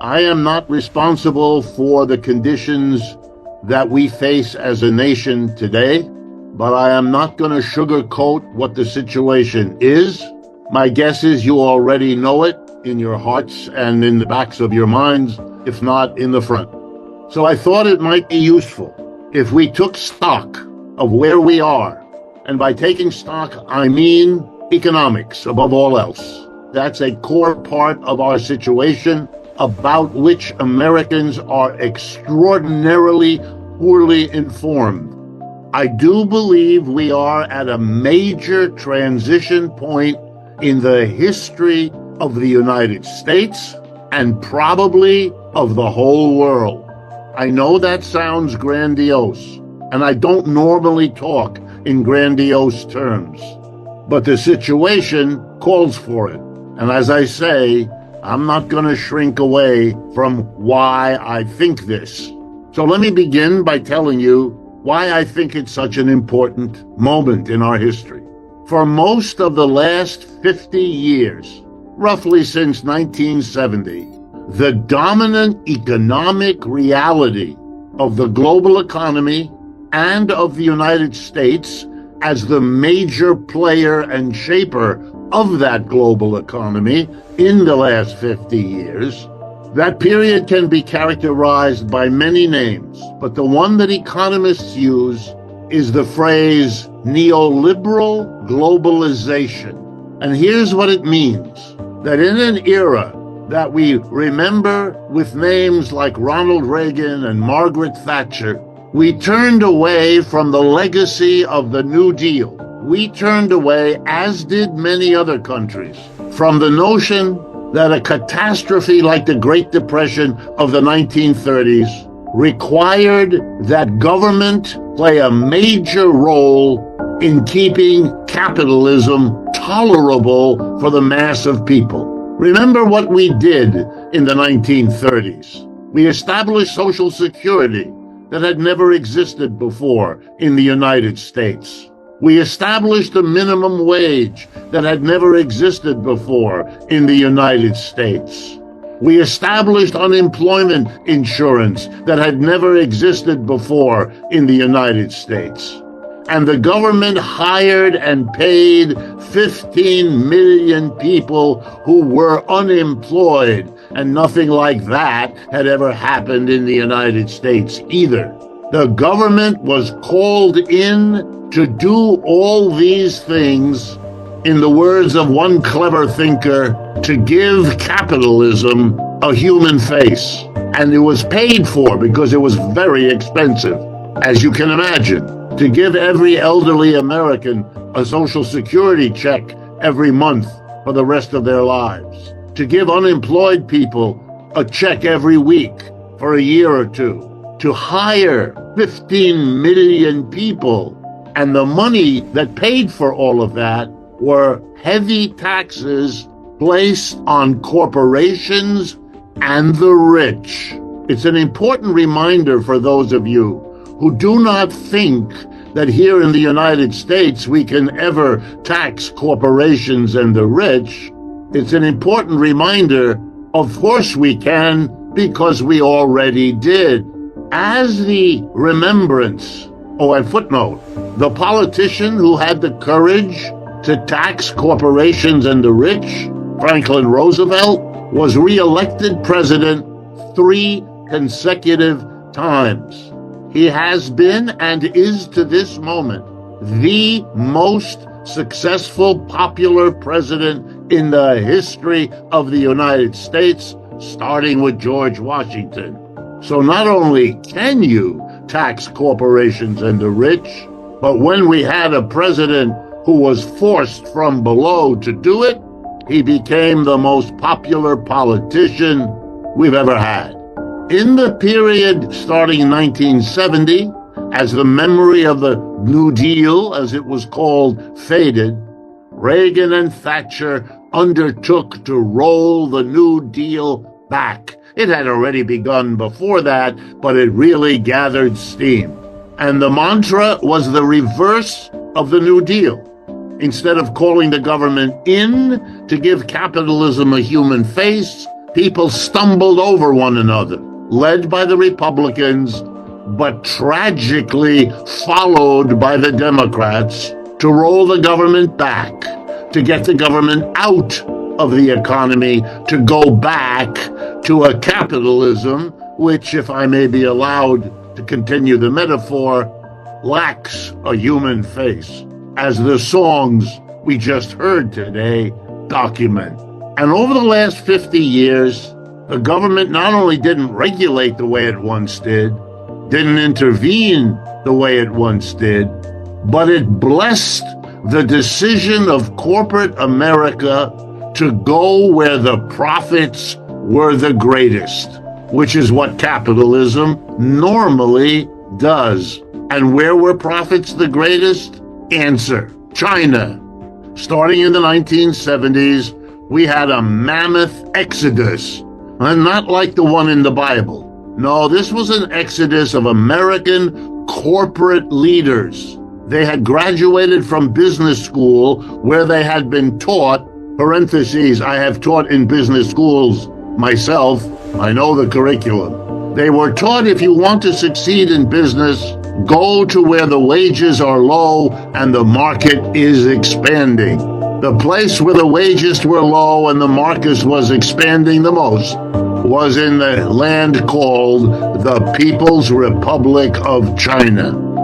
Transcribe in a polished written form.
I am not responsible for the conditions that we face as a nation today, but I am not going to sugarcoat what the situation is. My guess is you already know it in your hearts and in the backs of your minds, if not in the front. So I thought it might be useful if we took stock of where we are. And by taking stock, I mean economics above all else. That's a core part of our situation, about which Americans are extraordinarily poorly informed. I do believe we are at a major transition point in the history of the United States and probably of the whole world. I know that sounds grandiose, and I don't normally talk in grandiose terms, but the situation calls for it. And as I say, I'm not going to shrink away from why I think this. So let me begin by telling you why I think it's such an important moment in our history. For most of the last 50 years, roughly since 1970, the dominant economic reality of the global economy and of the United States as the major player and shaper of that global economy in the last 50 years, that period can be characterized by many names, but the one that economists use is the phrase neoliberal globalization. And here's what it means: that in an era that we remember with names like Ronald Reagan and Margaret Thatcher, we turned away from the legacy of the New Deal. We turned away, as did many other countries, from the notion that a catastrophe like the Great Depression of the 1930s required that government play a major role in keeping capitalism tolerable for the mass of people. Remember what we did in the 1930s. We established Social Security that had never existed before in the United States. We established a minimum wage that had never existed before in the United States. We established unemployment insurance that had never existed before in the United States. And the government hired and paid 15 million people who were unemployed, and nothing like that had ever happened in the United States either. The government was called in to do all these things, in the words of one clever thinker, to give capitalism a human face. And it was paid for because it was very expensive, as you can imagine. To give every elderly American a Social Security check every month for the rest of their lives. To give unemployed people a check every week for a year or two. To hire 15 million people. And the money that paid for all of that were heavy taxes placed on corporations and the rich. It's an important reminder for those of you who do not think that here in the United States we can ever tax corporations and the rich. It's an important reminder, of course we can, because we already did. As the remembrance, and footnote, the politician who had the courage to tax corporations and the rich, Franklin Roosevelt, was re-elected president 3 consecutive times. He has been and is to this moment the most successful popular president in the history of the United States, starting with George Washington. So not only can you tax corporations and the rich, but when we had a president who was forced from below to do it, he became the most popular politician we've ever had. In the period starting in 1970, as the memory of the New Deal, as it was called, faded, Reagan and Thatcher undertook to roll the New Deal back. It had already begun before that, but it really gathered steam. And the mantra was the reverse of the New Deal. Instead of calling the government in to give capitalism a human face, People stumbled over one another, led by the Republicans, but tragically followed by the Democrats, to roll the government back, to get the government out of the economy, to go back to a capitalism which, if I may be allowed to continue the metaphor, lacks a human face, as the songs we just heard today document. And over the last 50 years, the government not only didn't regulate the way it once did, didn't intervene the way it once did, but it blessed the decision of corporate America to go where the profits were the greatest, which is what capitalism normally does. And where were profits the greatest? Answer: China. Starting in the 1970s, we had a mammoth exodus, and not like the one in the Bible. No, this was an exodus of American corporate leaders. They had graduated from business school where they had been taught, parentheses, I have taught in business schools myself, I know the curriculum. They were taught if you want to succeed in business, go to where the wages are low and the market is expanding. The place where the wages were low and the market was expanding the most was in the land called the People's Republic of China.